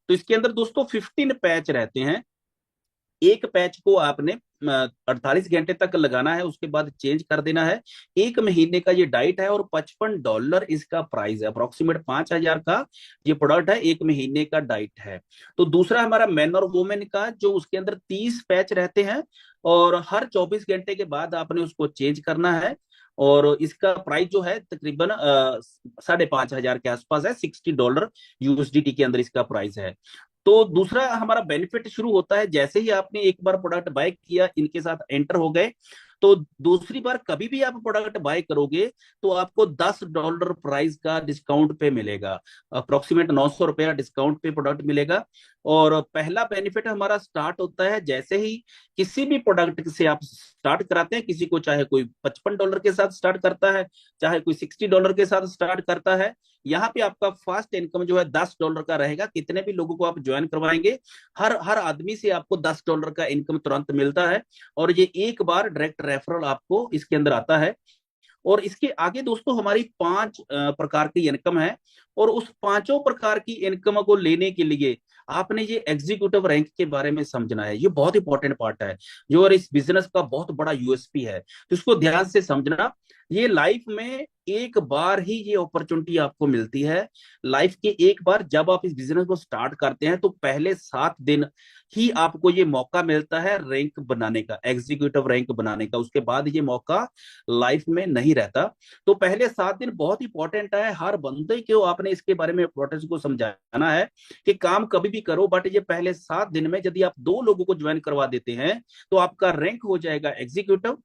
तो इसके अंदर दोस्तों 15 पैच रहते हैं। एक पैच को आपने 48 घंटे तक लगाना है, उसके बाद चेंज कर देना है। 1 महीने का ये डाइट है, और $55 इसका प्राइस है। अप्रोक्सीमेट 5,000 का ये प्रोडक्ट है, 1 महीने का डाइट है। तो दूसरा हमारा मैन और वुमेन का, जो उसके अंदर 30 पैच रहते हैं, और हर 24 घंटे के बाद आपने उसको चेंज करना है। और इसका प्राइस जो है तकरीबन 5,500 के आसपास है, $60 USDT के अंदर इसका प्राइस है। तो दूसरा हमारा बेनिफिट शुरू होता है जैसे ही आपने एक बार प्रोडक्ट बाय किया, इनके साथ एंटर हो गए, तो दूसरी बार कभी भी आप प्रोडक्ट बाय करोगे, तो आपको $10 प्राइस का डिस्काउंट पे मिलेगा। अप्रोक्सीमेट ₹900 डिस्काउंट पे प्रोडक्ट मिलेगा। और पहला बेनिफिट हमारा स्टार्ट होता है जैसे ही किसी भी प्रोडक्ट से आप स्टार्ट कराते हैं, किसी को चाहे कोई $55 के साथ स्टार्ट करता है, चाहे कोई $60 के साथ स्टार्ट करता है, यहाँ पे आपका फर्स्ट इनकम जो है $10 का रहेगा। कितने भी लोगों को आप ज्वाइन करवाएंगे, हर हर आदमी से आपको $10 का इनकम तुरंत मिलता है। और ये एक बार डायरेक्ट रेफरल आपको इसके अंदर आता है। और इसके आगे दोस्तों हमारी 5 प्रकार की इनकम है, और उस 5 प्रकार की इनकम को लेने के लिए आपने ये एग्जीक्यूटिव रैंक के बारे में समझना है। ये बहुत इंपॉर्टेंट पार्ट है, जो और इस बिजनेस का बहुत बड़ा यूएसपी है। तो इसको ध्यान से समझना। ये लाइफ में एक बार ही ये अपॉर्चुनिटी आपको मिलती है। लाइफ के एक बार जब आप इस बिजनेस को स्टार्ट करते हैं, तो पहले 7 दिन ही आपको ये मौका मिलता है रैंक बनाने का, एग्जीक्यूटिव रैंक बनाने का। उसके बाद ये मौका लाइफ में नहीं रहता। तो पहले 7 दिन बहुत इंपॉर्टेंट है। हर बंदे को आपने इसके बारे में इंपॉर्टेंस को समझाना है कि काम कभी भी करो, बट ये पहले 7 दिन में यदि आप 2 लोगों को ज्वाइन करवा देते हैं, तो आपका रैंक हो जाएगा एग्जीक्यूटिव।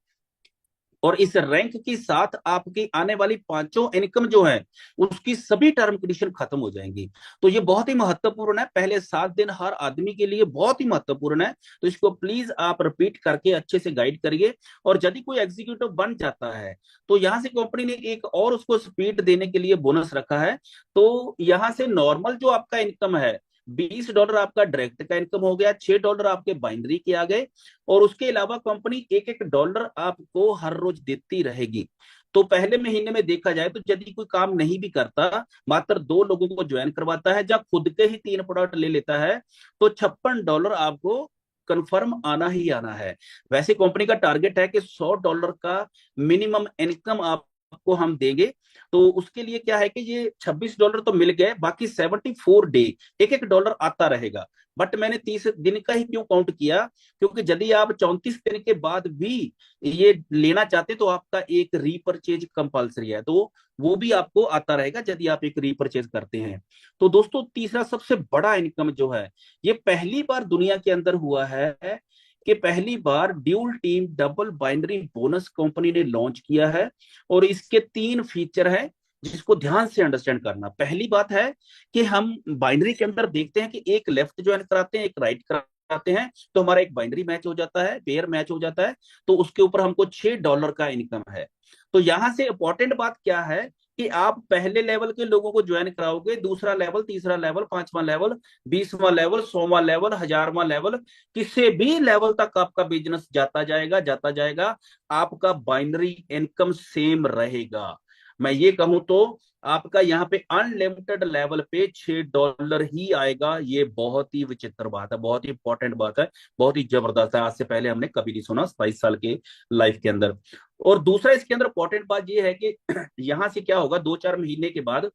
और इस रैंक के साथ आपकी आने वाली 5 इनकम जो है, उसकी सभी टर्म कंडीशन खत्म हो जाएंगी। तो ये बहुत ही महत्वपूर्ण है। पहले 7 दिन हर आदमी के लिए बहुत ही महत्वपूर्ण है। तो इसको प्लीज आप रिपीट करके अच्छे से गाइड करिए। और यदि कोई एग्जीक्यूटिव बन जाता है, तो यहाँ से कंपनी ने एक और उसको स्पीड देने के लिए बोनस रखा है। तो यहाँ से नॉर्मल जो आपका इनकम है, $20 आपका डायरेक्ट का इनकम हो गया, $6 आपके बाइनरी के आ गए, और उसके अलावा कंपनी $1 आपको हर रोज देती रहेगी। तो पहले महीने में देखा जाए, तो यदि कोई काम नहीं भी करता, मात्र 2 लोगों को ज्वाइन करवाता है, जब खुद के ही 3 प्रोडक्ट ले लेता है, तो $56 आपको कंफर्म आना ही आना है। वैसे कंपनी का टारगेट है कि $100 का मिनिमम इनकम आपको हम देंगे। तो उसके लिए क्या है कि ये $26 तो मिल गए, बाकी 74 डे $1 आता रहेगा। बट मैंने 30 दिन का ही क्यों काउंट किया, क्योंकि यदि आप 34 दिन के बाद भी ये लेना चाहते तो आपका एक रीपरचेज कंपलसरी है, तो वो भी आपको आता रहेगा यदि आप एक रीपरचेज करते हैं। तो दोस्तों तीसरा सबसे बड़ा इनकम जो है, ये पहली बार दुनिया के अंदर हुआ है कि पहली बार dual team double binary bonus company ने लॉन्च किया है। और इसके 3 फीचर है, जिसको ध्यान से अंडरस्टैंड करना। पहली बात है कि हम बाइनरी के अंदर देखते हैं कि एक लेफ्ट ज्वाइन कराते हैं, एक राइट कराते हैं, तो हमारा एक बाइनरी मैच हो जाता है, पेयर मैच हो जाता है। तो उसके ऊपर हमको $6 का इनकम है। तो यहां से इंपॉर्टेंट बात क्या है कि आप पहले लेवल के लोगों को ज्वाइन कराओगे, दूसरा लेवल, तीसरा लेवल, पांचवा लेवल, 20वां लेवल, 100वां लेवल, 1000वां लेवल, किसी भी लेवल तक आपका बिजनेस जाता जाएगा, जाता जाएगा। आपका बाइनरी इनकम सेम रहेगा। मैं ये कहूं तो आपका यहाँ पे अनलिमिटेड लेवल पे $6 ही आएगा। ये बहुत ही विचित्र बात है, बहुत ही इंपॉर्टेंट बात है, बहुत ही जबरदस्त है। आज से पहले हमने कभी नहीं सुना 27 साल के लाइफ के अंदर। और दूसरा इसके अंदर इंपॉर्टेंट बात ये है कि यहाँ से क्या होगा, 2-4 महीने के बाद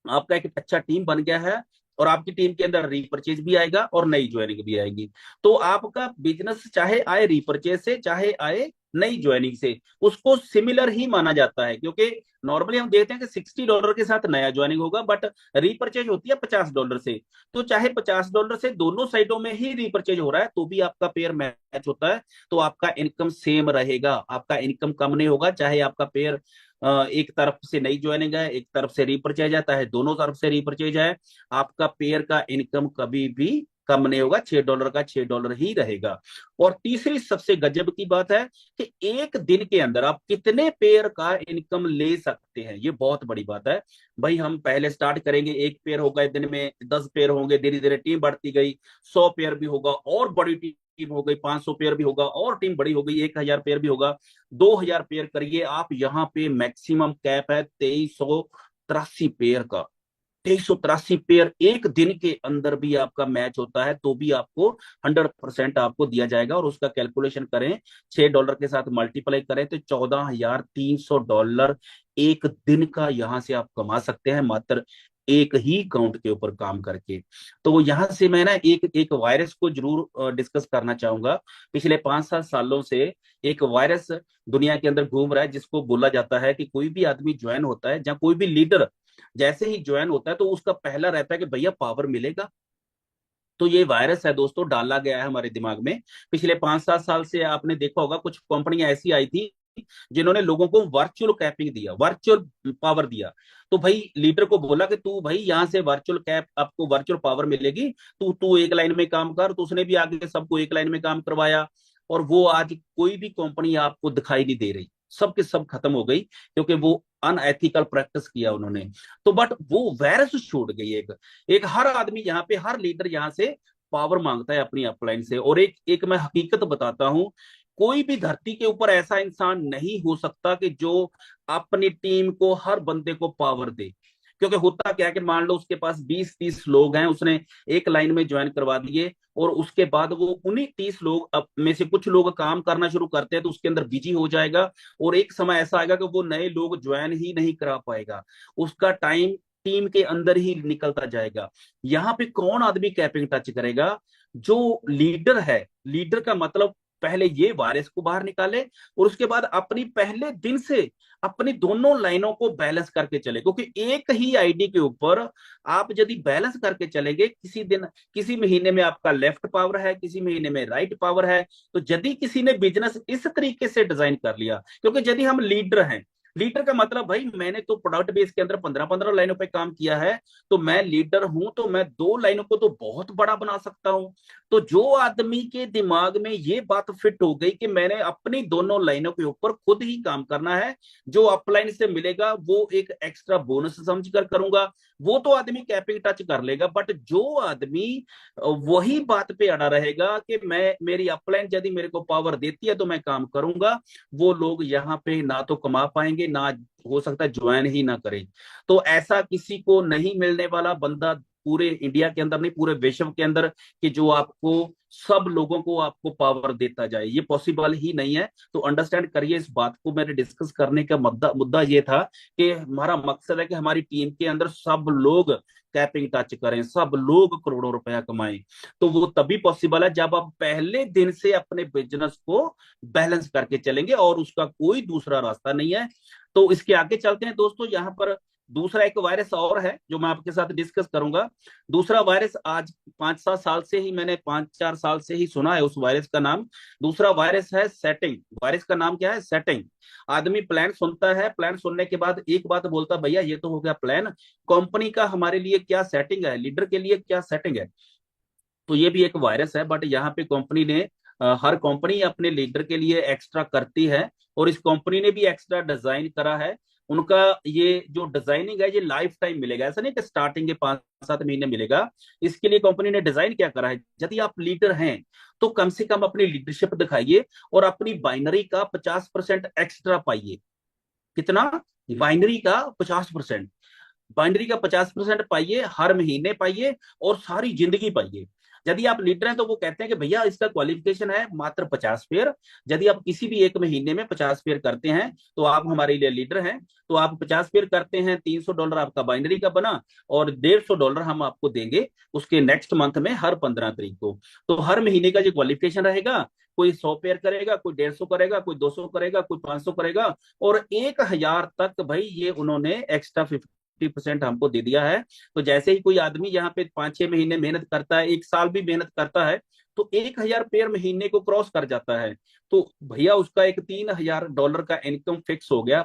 आपका एक अच्छा टीम बन गया है, और आपकी टीम के अंदर रीपरचेज भी आएगा और नई ज्वाइनिंग भी आएगी। तो आपका बिजनेस चाहे आए रीपरचेज से, चाहे आए नई ज्वाइनिंग से, उसको सिमिलर ही माना जाता है। क्योंकि नॉर्मली हम देखते हैं कि $60 के साथ नया ज्वाइनिंग होगा, बट रीपरचेज होती है $50 से। तो चाहे $50 से दोनों साइडों में ही रीपरचेज हो रहा है, तो भी आपका पेयर मैच होता है, तो आपका इनकम सेम रहेगा, आपका इनकम कम नहीं होगा। चाहे आपका पेयर एक तरफ से नई ज्वाइनिंग है, एक तरफ से रीपरचेज आता है, दोनों तरफ से रीपरचेज है, आपका पेयर का इनकम कभी भी कम नहीं होगा, $6 का $6 ही रहेगा। और तीसरी सबसे गजब की बात है कि एक दिन के अंदर आप कितने पेयर का इनकम ले सकते हैं, ये बहुत बड़ी बात है। भाई हम पहले स्टार्ट करेंगे, एक पेयर होगा, दिन में 10 पेयर होंगे, धीरे धीरे टीम बढ़ती गई, 100 पेयर भी होगा, और बड़ी टीम हो गई, 500 पेयर भी होगा, और टीम बड़ी हो गई, 1000 पेयर भी होगा, 2000 पेयर करिए आप। यहाँ पे मैक्सिमम कैप है 2383 पेयर का। 2383 पेयर एक दिन के अंदर भी आपका मैच होता है, तो भी आपको 100% आपको दिया जाएगा। और उसका कैलकुलेशन करें, $6 के साथ मल्टीप्लाई करें तो $14,300 एक दिन का यहां से आप कमा सकते हैं, मात्र एक ही काउंट के ऊपर काम करके। तो यहां से मैं ना एक एक वायरस को जरूर डिस्कस करना चाहूंगा। पिछले 5-7 सालों से एक वायरस दुनिया के अंदर घूम रहा है, जिसको बोला जाता है कि कोई भी आदमी ज्वाइन होता है, या कोई भी लीडर जैसे ही ज्वाइन होता है, तो उसका पहला रहता है कि भैया पावर मिलेगा। तो ये वायरस है दोस्तों, डाला गया है हमारे दिमाग में। पिछले 5-7 साल से आपने देखा होगा, कुछ कंपनियां ऐसी आई थी जिन्होंने लोगों को वर्चुअल कैपिंग दिया, वर्चुअल पावर दिया। तो भाई लीडर को बोला कि तू भाई यहाँ से वर्चुअल कैप, आपको वर्चुअल पावर मिलेगी, तू तू एक लाइन में काम कर। तो उसने भी आगे सबको एक लाइन में काम करवाया, और वो आज कोई भी कंपनी आपको दिखाई नहीं दे रही, सब के सब खत्म हो गई, क्योंकि वो अनएथिकल प्रैक्टिस किया उन्होंने। तो बट वो वायरस छूट गई। एक एक हर आदमी यहाँ पे, हर लीडर यहाँ से पावर मांगता है अपनी अपलाइन से। और एक एक मैं हकीकत बताता हूँ, कोई भी धरती के ऊपर ऐसा इंसान नहीं हो सकता कि जो अपनी टीम को, हर बंदे को पावर दे। क्योंकि होता क्या है कि मान लो उसके पास 20-30 लोग हैं, उसने एक लाइन में ज्वाइन करवा दिए, और उसके बाद वो उन्हीं 30 लोग में से कुछ लोग काम करना शुरू करते हैं, तो उसके अंदर बिजी हो जाएगा। और एक समय ऐसा आएगा कि वो नए लोग ज्वाइन ही नहीं करा पाएगा, उसका टाइम टीम के अंदर ही निकलता जाएगा। यहाँ पे कौन आदमी कैपिंग टच करेगा? जो लीडर है। लीडर का मतलब पहले ये वायरस को बाहर निकाले, और उसके बाद अपनी पहले दिन से अपनी दोनों लाइनों को बैलेंस करके चले। क्योंकि एक ही आईडी के ऊपर आप यदि बैलेंस करके चलेंगे, किसी दिन, किसी महीने में आपका लेफ्ट पावर है, किसी महीने में राइट पावर है। तो यदि किसी ने बिजनेस इस तरीके से डिजाइन कर लिया, क्योंकि यदि हम लीडर हैं, लीडर का मतलब भाई मैंने तो प्रोडक्ट बेस के अंदर 15-15 लाइनों पे काम किया है, तो मैं लीडर हूं, तो मैं 2 लाइनों को तो बहुत बड़ा बना सकता हूं। तो जो आदमी के दिमाग में ये बात फिट हो गई कि मैंने अपनी दोनों लाइनों के ऊपर खुद ही काम करना है, जो अपलाइन से मिलेगा वो एक एक्स्ट्रा बोनस समझ कर करूंगा, वो तो आदमी कैपिंग टच कर लेगा। बट जो आदमी वही बात पे अड़ा रहेगा कि मैं, मेरी अपलाइन यदि मेरे को पावर देती है तो मैं काम करूंगा, वो लोग यहाँ पे ना तो कमा पाएंगे, ना हो सकता है ज्वाइन ही ना करें। तो ऐसा किसी को नहीं मिलने वाला बंदा पूरे इंडिया के अंदर नहीं, पूरे विश्व के अंदर, कि जो आपको, सब लोगों को आपको पावर देता जाए, ये पॉसिबल ही नहीं है। तो अंडरस्टैंड करिए इस बात को। मेरे डिस्कस करने का मुद्दा मुद्दा ये था कि हमारा मकसद है कि हमारी टीम के अंदर सब लोग कैपिंग टच करें, सब लोग करोड़ों रुपया कमाएं। तो वो तभी पॉसिबल है जब आप पहले दिन से अपने बिजनेस को बैलेंस करके चलेंगे, और उसका कोई दूसरा रास्ता नहीं है। तो इसके आगे चलते हैं दोस्तों। यहाँ पर दूसरा एक वायरस और है जो मैं आपके साथ डिस्कस करूंगा। दूसरा वायरस आज 5-7 साल से ही, मैंने 5-4 साल से ही सुना है उस वायरस का नाम। दूसरा वायरस है सेटिंग। वायरस का नाम क्या है? सेटिंग। आदमी प्लान सुनता है, प्लान सुनने के बाद एक बात बोलता, भैया ये तो हो गया प्लान, कंपनी का हमारे लिए क्या सेटिंग है, लीडर के लिए क्या सेटिंग है? तो ये भी एक वायरस है। बट यहाँ पे कंपनी ने, हर कंपनी अपने लीडर के लिए एक्स्ट्रा करती है, और इस कंपनी ने भी एक्स्ट्रा डिजाइन करा है। उनका ये जो डिजाइनिंग है ये लाइफ टाइम मिलेगा, ऐसा नहीं कि स्टार्टिंग के 5-7 महीने मिलेगा। इसके लिए कंपनी ने डिजाइन क्या करा है, यदि आप लीडर हैं तो कम से कम अपनी लीडरशिप दिखाइए और अपनी बाइनरी का 50% एक्स्ट्रा पाइए। कितना? बाइनरी का 50%, बाइनरी का 50% पाइए, हर महीने पाइए और सारी जिंदगी पाइए। यदि आप लीडर हैं तो वो कहते हैं कि भैया इसका क्वालिफिकेशन है मात्र 50 पेयर। यदि आप किसी भी एक महीने में 50 पेयर करते हैं तो आप हमारे लिए लीडर हैं। तो आप 50 पेयर करते हैं, $300 आपका बाइनरी का बना और $150 हम आपको देंगे उसके नेक्स्ट मंथ में हर 15 तारीख को। तो हर महीने का जो क्वालिफिकेशन रहेगा, कोई 100 पेयर करेगा, कोई 150 करेगा, कोई 200 करेगा, कोई 500 करेगा, और 1000 तक भाई ये उन्होंने एक्स्ट्रा 50% हमको दे दिया है। तो जैसे ही कोई आदमी यहाँ पे 5-6 महीने मेहनत करता है, 1 साल भी मेहनत करता है, तो 1000 पेयर महीने को क्रॉस कर जाता है, तो भैया उसका एक $3000 का इनकम फिक्स हो गया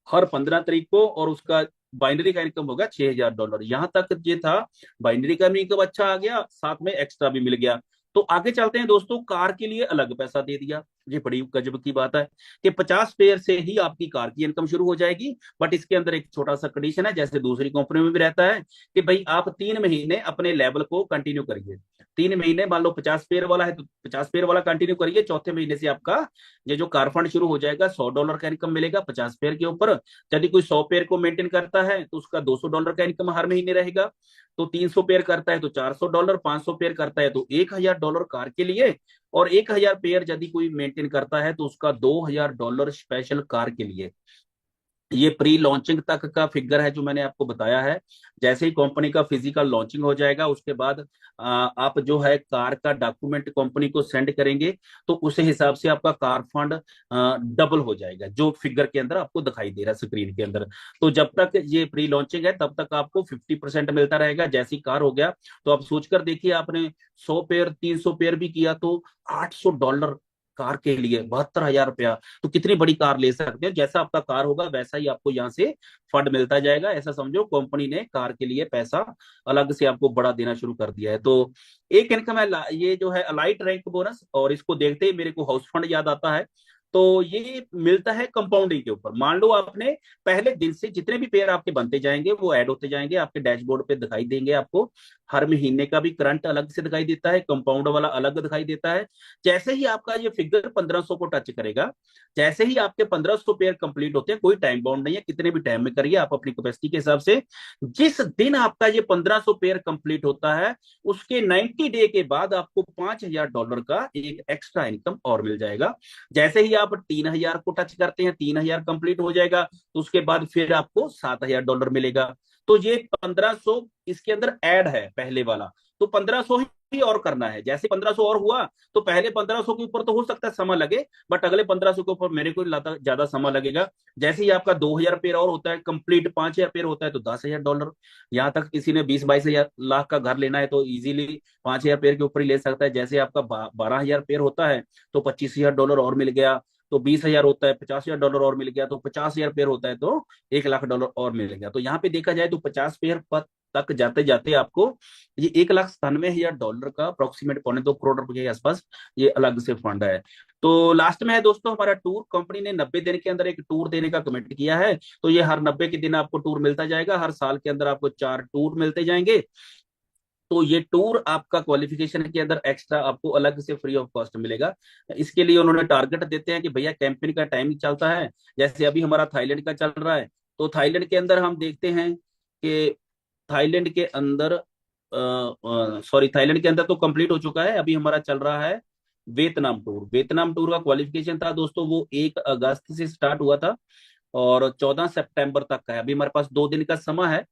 हर 15 तारीख को, और उसका बाइनरी का इनकम होगा $6000। यहां तक ये था, बाइनरी का भी इनकम अच्छा आ गया, साथ में एक्स्ट्रा भी मिल गया। तो आगे चलते हैं दोस्तों, कार के लिए अलग पैसा दे दिया। ये बड़ी गजब की बात है कि 50 पेयर से ही आपकी कार की इनकम शुरू हो जाएगी। बट इसके अंदर एक छोटा सा कंडीशन है, जैसे दूसरी कंपनी में भी रहता है कि भाई आप 3 महीने अपने लेवल को कंटिन्यू करिए। 3 महीने, मान लो 50 पेयर वाला है तो 50 पेयर वाला कंटिन्यू करिए, चौथे महीने से आपका ये जो कार फंड शुरू हो जाएगा, $100 का इनकम मिलेगा 50 पेयर के ऊपर। यदि कोई 100 पेयर को मेंटेन करता है तो उसका $200 का इनकम हर महीने रहेगा। तो 300 पेयर करता है तो $400, 500 पेयर करता है तो $1000 कार के लिए, और 1000 पेयर यदि कोई मेंटेन करता है तो उसका $2000 स्पेशल कार के लिए। ये प्री लॉन्चिंग तक का फिगर है जो मैंने आपको बताया है। जैसे ही कंपनी का फिजिकल लॉन्चिंग हो जाएगा उसके बाद आप जो है कार का डॉक्यूमेंट कंपनी को सेंड करेंगे, तो उस हिसाब से आपका कार फंड डबल हो जाएगा, जो फिगर के अंदर आपको दिखाई दे रहा है स्क्रीन के अंदर। तो जब तक ये प्री लॉन्चिंग है तब तक आपको 50% मिलता रहेगा। जैसी कार हो गया तो आप सोचकर देखिए, आपने 100 पेयर 300 पेयर भी किया तो $800 कार के लिए, ₹72,000। तो कितनी बड़ी कार ले सकते हो, जैसा आपका कार होगा वैसा ही आपको यहाँ से फंड मिलता जाएगा। ऐसा समझो कंपनी ने कार के लिए पैसा अलग से आपको बड़ा देना शुरू कर दिया है। तो एक इनकम है ये जो है अलाइट रैंक बोनस, और इसको देखते ही मेरे को हाउस फंड याद आता है। तो ये मिलता है कंपाउंडिंग के ऊपर। मान लो आपने पहले दिन से जितने भी पेयर आपके बनते जाएंगे वो ऐड होते जाएंगे, आपके डैशबोर्ड पे दिखाई देंगे आपको। हर महीने का भी करंट अलग से दिखाई देता है, कंपाउंड वाला अलग दिखाई देता है। जैसे ही आपका ये फिगर 1500 को टच करेगा, जैसे ही आपके 1500 पेयर कंप्लीट होते हैं, कोई टाइम बाउंड नहीं है, कितने भी टाइम में करिए आप अपनी कैपेसिटी के हिसाब से। जिस दिन आपका ये 1500 पेयर कंप्लीट होता है उसके 90 डे के बाद आपको $5000 का एक एक्स्ट्रा इनकम और मिल जाएगा। जैसे ही आप 3000 को टच करते हैं, 3000 कंप्लीट हो जाएगा, तो उसके बाद फिर आपको $7000 मिलेगा। तो ये 1500 इसके अंदर ऐड है पहले वाला, तो 1500 ही और करना है। जैसे 1500 और हुआ तो पहले 1500 के ऊपर तो हो सकता है समय लगे, बट अगले 1500 के ऊपर मेरे को ज्यादा समय लगेगा। जैसे ही आपका 2000 पेयर और होता है कंप्लीट, 5000 पेयर होता है तो $10,000। यहाँ तक किसी ने 20-22 लाख का घर लेना है तो इजीली 5000 पेयर के ऊपर ही ले सकता है। जैसे आपका 12,000 पेयर होता है तो $25,000 और मिल गया। तो 20,000 होता है, $50,000 और मिल गया। तो 50,000 पेयर होता है तो $1,00,000 और मिल गया। तो यहाँ पे देखा जाए तो 50 पेयर तक जाते जाते आपको ये $1,97,000 का अप्रोक्सीमेट ₹2.25 करोड़ के आसपास ये अलग से फंड है। तो लास्ट में है दोस्तों हमारा टूर। कंपनी ने 90 दिन के अंदर एक टूर देने का कमिट किया है। तो ये हर 90 के दिन आपको टूर मिलता जाएगा, हर साल के अंदर आपको 4 टूर मिलते जाएंगे। तो ये टूर आपका क्वालिफिकेशन के अंदर एक्स्ट्रा आपको अलग से फ्री ऑफ कॉस्ट मिलेगा। इसके लिए उन्होंने टारगेट देते हैं कि भैया कैंपेन का टाइम चलता है, जैसे अभी हमारा थाईलैंड का चल रहा है। तो थाईलैंड के अंदर हम देखते हैं कि थाईलैंड के अंदर थाईलैंड के अंदर तो कंप्लीट हो चुका है, अभी हमारा चल रहा है वियतनाम टूर। वियतनाम टूर का क्वालिफिकेशन था दोस्तों, वो 1 अगस्त से स्टार्ट हुआ था और 14 सितंबर तक का है। अभी हमारे पास 2 दिन का समय है।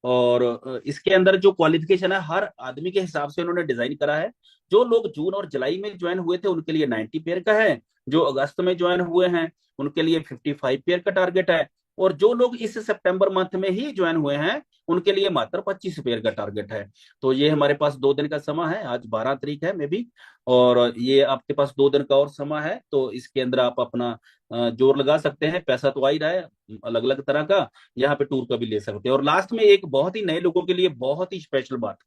और इसके अंदर जो क्वालिफिकेशन है हर आदमी के हिसाब से उन्होंने डिजाइन करा है। जो लोग जून और जुलाई में ज्वाइन हुए थे उनके लिए 90 पेयर का है, जो अगस्त में ज्वाइन हुए हैं उनके लिए 55 पेयर का टारगेट है, और जो लोग इस सितंबर मंथ में ही ज्वाइन हुए हैं उनके लिए मात्र 25 पेयर का टारगेट है। तो ये हमारे पास 2 दिन का समय है, आज 12 तारीख है मे भी, और ये आपके पास 2 दिन का और समय है, तो इसके अंदर आप अपना जोर लगा सकते हैं। पैसा तो आ ही रहा है अलग अलग तरह का, यहाँ पे टूर का भी ले सकते हैं। और लास्ट में एक बहुत ही नए लोगों के लिए बहुत ही स्पेशल बात,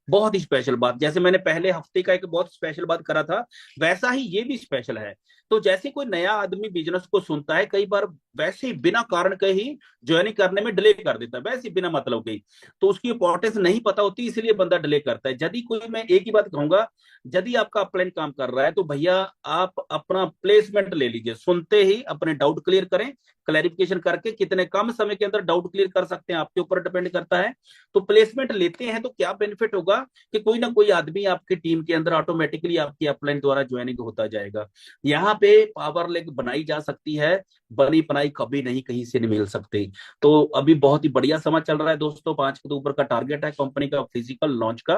बहुत ही स्पेशल बात, जैसे मैंने पहले हफ्ते का एक बहुत स्पेशल बात करा था, वैसा ही ये भी स्पेशल है। तो जैसे कोई नया आदमी बिजनेस को सुनता है, कई बार वैसे ही बिना कारण के ही ज्वाइनिंग करने में डिले कर देता है, वैसे ही बिना मतलब के ही, तो उसकी इंपॉर्टेंस नहीं पता होती, इसलिए बंदा डिले करता है। यदि कोई, मैं एक ही बात कहूंगा, यदि आपका अपलाइन काम कर रहा है तो भैया आप अपना प्लेसमेंट ले लीजिए, सुनते ही अपने डाउट क्लियर करें, क्लैरिफिकेशन करके कितने कम समय के अंदर डाउट क्लियर कर सकते हैं आपके ऊपर डिपेंड करता है। तो प्लेसमेंट लेते हैं तो क्या बेनिफिट होगा कि कोई ना कोई आदमी आपकी टीम के अंदर ऑटोमेटिकली आपकी अपलाइन द्वारा ज्वाइनिंग होता जाएगा। यहाँ पे पावर लेग बनाई जा सकती है, बनी बनाई कभी नहीं कहीं से नहीं मिल सकती। तो अभी बहुत ही बढ़िया समय चल रहा है दोस्तों, 5 के ऊपर का टारगेट है कंपनी का फिजिकल लॉन्च का।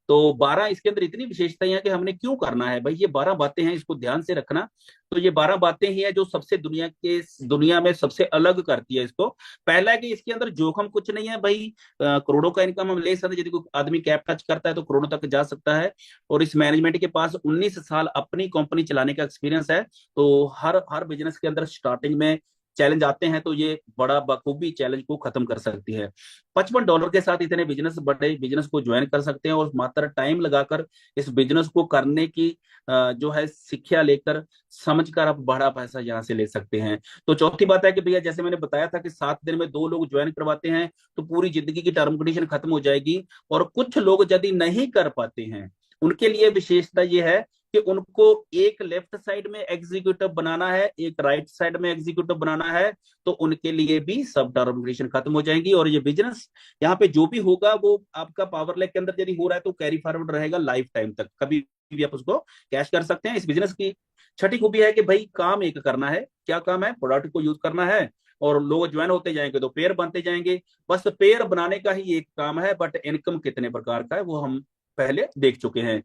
तो 12, इसके अंदर इतनी विशेषताएं हैं कि हमने क्यों करना है भाई, ये 12 बातें हैं, इसको ध्यान से रखना। तो ये 12 बातें ही है जो सबसे दुनिया में सबसे अलग करती है इसको। पहला है कि इसके अंदर जोखिम कुछ नहीं है भाई, करोड़ों का इनकम हम ले सकते हैं, यदि कोई आदमी कैप टच करता है तो करोड़ों तक जा सकता है। और इस मैनेजमेंट के पास 19 साल अपनी कंपनी चलाने का एक्सपीरियंस है। तो हर हर बिजनेस के अंदर स्टार्टिंग में चैलेंज आते हैं, तो ये बड़ा बखूबी चैलेंज को खत्म कर सकती है। $55 के साथ इतने बड़े बिजनेस को ज्वाइन कर सकते हैं, और मात्र टाइम लगाकर इस बिजनेस को करने की जो है शिक्षा लेकर, समझकर आप बड़ा पैसा यहाँ से ले सकते हैं। तो चौथी बात है कि भैया, जैसे मैंने बताया था कि 7 दिन में 2 लोग ज्वाइन करवाते हैं तो पूरी जिंदगी की टर्म कंडीशन खत्म हो जाएगी। और कुछ लोग यदि नहीं कर पाते हैं, उनके लिए विशेषता ये है कि उनको एक लेफ्ट साइड में एग्जीक्यूटिव बनाना है, एक राइट साइड में एग्जीक्यूटिव बनाना है, तो उनके लिए भी सब टर्म कंडीशन खत्म हो जाएंगी। और ये बिजनेस यहाँ पे जो भी होगा वो आपका पावर लेग के अंदर यदि हो रहा है तो कैरी फॉरवर्ड रहेगा लाइफ टाइम तक, कभी भी आप उसको कैश कर सकते हैं। इस बिजनेस की छठी खूबी है कि भाई काम एक करना है, क्या काम है, प्रोडक्ट को यूज करना है, और लोग ज्वाइन होते जाएंगे तो पेयर बनते जाएंगे। बस पेयर बनाने का ही एक काम है, बट इनकम कितने प्रकार का है वो हम पहले देख चुके हैं।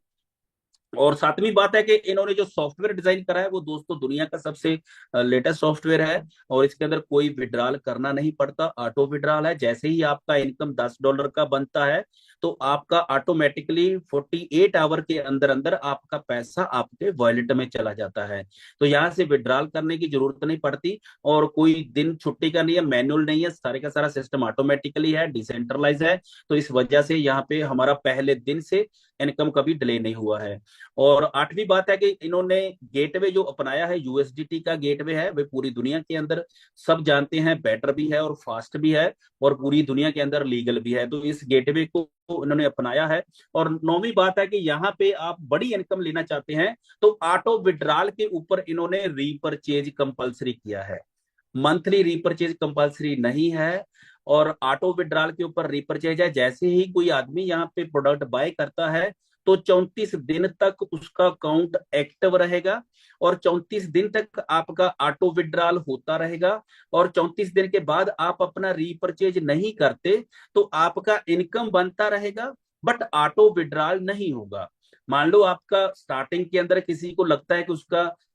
और सातवीं बात है कि इन्होंने जो सॉफ्टवेयर डिजाइन करा है वो दोस्तों दुनिया का सबसे लेटेस्ट सॉफ्टवेयर है, और इसके अंदर कोई विड्रॉल करना नहीं पड़ता, ऑटो विड्रॉल है। जैसे ही आपका इनकम $10 का बनता है तो आपका ऑटोमेटिकली 48 आवर के अंदर अंदर आपका पैसा आपके वॉलेट में चला जाता है। तो यहाँ से विड्रॉल करने की जरूरत नहीं पड़ती, और कोई दिन छुट्टी का नहीं है, मैनुअल नहीं है, सारे का सारा सिस्टम ऑटोमेटिकली है, डिसेंट्रलाइज है। तो इस वजह से यहाँ पे हमारा पहले दिन से इनकम कभी डिले नहीं हुआ है। और आठवीं बात है कि इन्होंने गेटवे जो अपनाया है, यूएसडीटी का गेटवे है, वे पूरी दुनिया के अंदर सब जानते हैं बेटर भी है और फास्ट भी है, और पूरी दुनिया के अंदर लीगल भी है। तो इस गेटवे को इन्होंने अपनाया है। और नौवीं बात है कि यहाँ पे आप बड़ी इनकम लेना चाहते हैं तो ऑटो विड्रॉल के ऊपर इन्होंने रीपरचेज कंपलसरी किया है, मंथली रीपरचेज कंपलसरी नहीं है। और ऑटो विड्रॉल के ऊपर रीपरचेज है, जैसे ही कोई आदमी यहाँ पे प्रोडक्ट बाय करता है तो 34 दिन तक उसका अकाउंट एक्टिव रहेगा, और 34 दिन तक आपका ऑटो विड्रॉल होता रहेगा। और 34 दिन के बाद आप अपना रीपरचेज नहीं करते तो आपका इनकम बनता रहेगा, बट ऑटो विड्रॉल नहीं होगा। मान लो आपका स्टार्टिंग के अंदर किसी को लगता है कि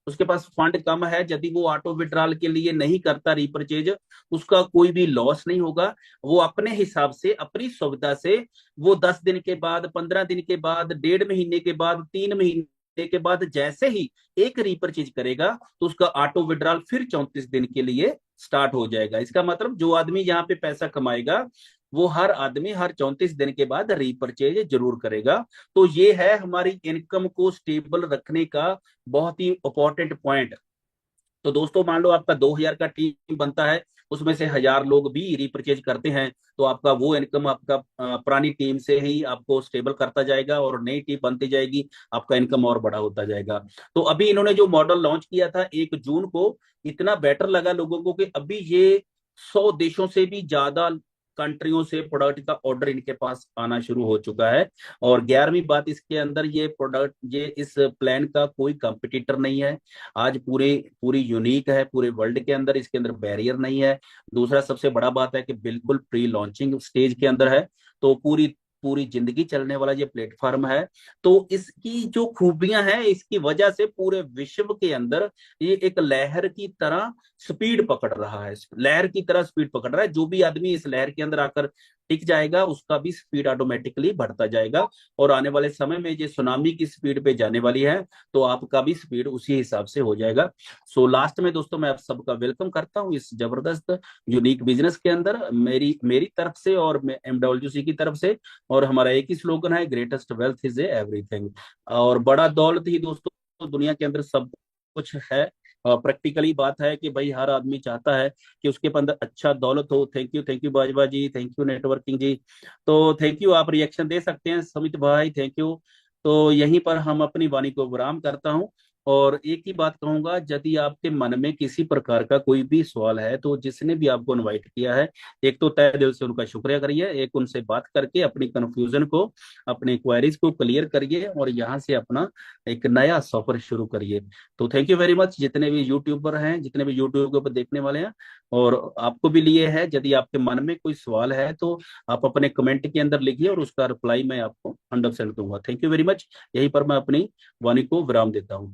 उसके पास फंड कम है, यदि वो ऑटो विड्रॉल के लिए नहीं करता रीपरचेज, उसका कोई भी लॉस नहीं होगा। वो अपने हिसाब से, अपनी सुविधा से, वो 10 दिन के बाद, 15 दिन के बाद, 1.5 महीने के बाद, 3 महीने के बाद जैसे ही एक रीपरचेज करेगा तो उसका ऑटो विड्रॉल फिर 34 दिन के लिए स्टार्ट हो जाएगा। इसका मतलब जो आदमी यहाँ पे पैसा कमाएगा वो हर आदमी हर 34 दिन के बाद रीपरचेज जरूर करेगा। तो ये है हमारी इनकम को स्टेबल रखने का बहुत ही इंपॉर्टेंट पॉइंट। तो दोस्तों मान लो आपका 2,000 का टीम बनता है, उसमें से 1,000 लोग भी रीपरचेज करते हैं, तो आपका वो इनकम आपका पुरानी टीम से ही आपको स्टेबल करता जाएगा, और नई टीम बनती जाएगी, आपका इनकम और बड़ा होता जाएगा। तो अभी इन्होंने जो मॉडल लॉन्च किया था 1 जून को, इतना बेटर लगा लोगों को कि अभी ये 100 देशों से भी ज्यादा कंट्रियों से प्रोडक्ट का ऑर्डर इनके पास आना शुरू हो चुका है। और 11वीं बात इसके अंदर, ये प्रोडक्ट, ये इस प्लान का कोई कंपटीटर नहीं है, आज पूरे पूरी यूनिक है पूरे वर्ल्ड के अंदर, इसके अंदर बैरियर नहीं है। दूसरा सबसे बड़ा बात है कि बिल्कुल प्री लॉन्चिंग स्टेज के अंदर है, तो पूरी पूरी जिंदगी चलने वाला ये प्लेटफॉर्म है। तो इसकी जो खूबियां हैं, इसकी वजह से पूरे विश्व के अंदर ये एक लहर की तरह स्पीड पकड़ रहा है, लहर की तरह स्पीड पकड़ रहा है। जो भी आदमी इस लहर के अंदर आकर टिक जाएगा उसका भी स्पीड ऑटोमेटिकली बढ़ता जाएगा, और आने वाले समय में जो सुनामी की स्पीड पे जाने वाली है तो आपका भी स्पीड उसी हिसाब से हो जाएगा। सो लास्ट में दोस्तों मैं आप सबका वेलकम करता हूँ इस जबरदस्त यूनिक बिजनेस के अंदर, मेरी मेरी तरफ से और MWC की तरफ से। और हमारा एक ही स्लोगन है, ग्रेटेस्ट वेल्थ इज एवरीथिंग। और बड़ा दौलत ही दोस्तों दुनिया के अंदर सब कुछ है। प्रैक्टिकली बात है कि भाई हर आदमी चाहता है कि उसके अंदर अच्छा दौलत हो। Thank you Bajwa ji, thank you networking जी। तो थैंक यू, आप रिएक्शन दे सकते हैं समित भाई, थैंक यू। तो यहीं पर हम अपनी वाणी को विराम करता हूं। और एक ही बात कहूंगा, यदि आपके मन में किसी प्रकार का कोई भी सवाल है तो जिसने भी आपको इनवाइट किया है, एक तो तहे दिल से उनका शुक्रिया करिए, एक उनसे बात करके अपनी कंफ्यूजन को, अपने क्वेरीज को क्लियर करिए और यहाँ से अपना एक नया सफर शुरू करिए। तो थैंक यू वेरी मच जितने भी यूट्यूबर हैं, जितने भी यूट्यूब के ऊपर देखने वाले हैं। और आपको भी लिए है, यदि आपके मन में कोई सवाल है तो आप अपने कमेंट के अंदर लिखिए और उसका रिप्लाई मैं आपको 100% दूंगा। Thank you very much. यहीं पर मैं अपनी वाणी को विराम देता हूँ।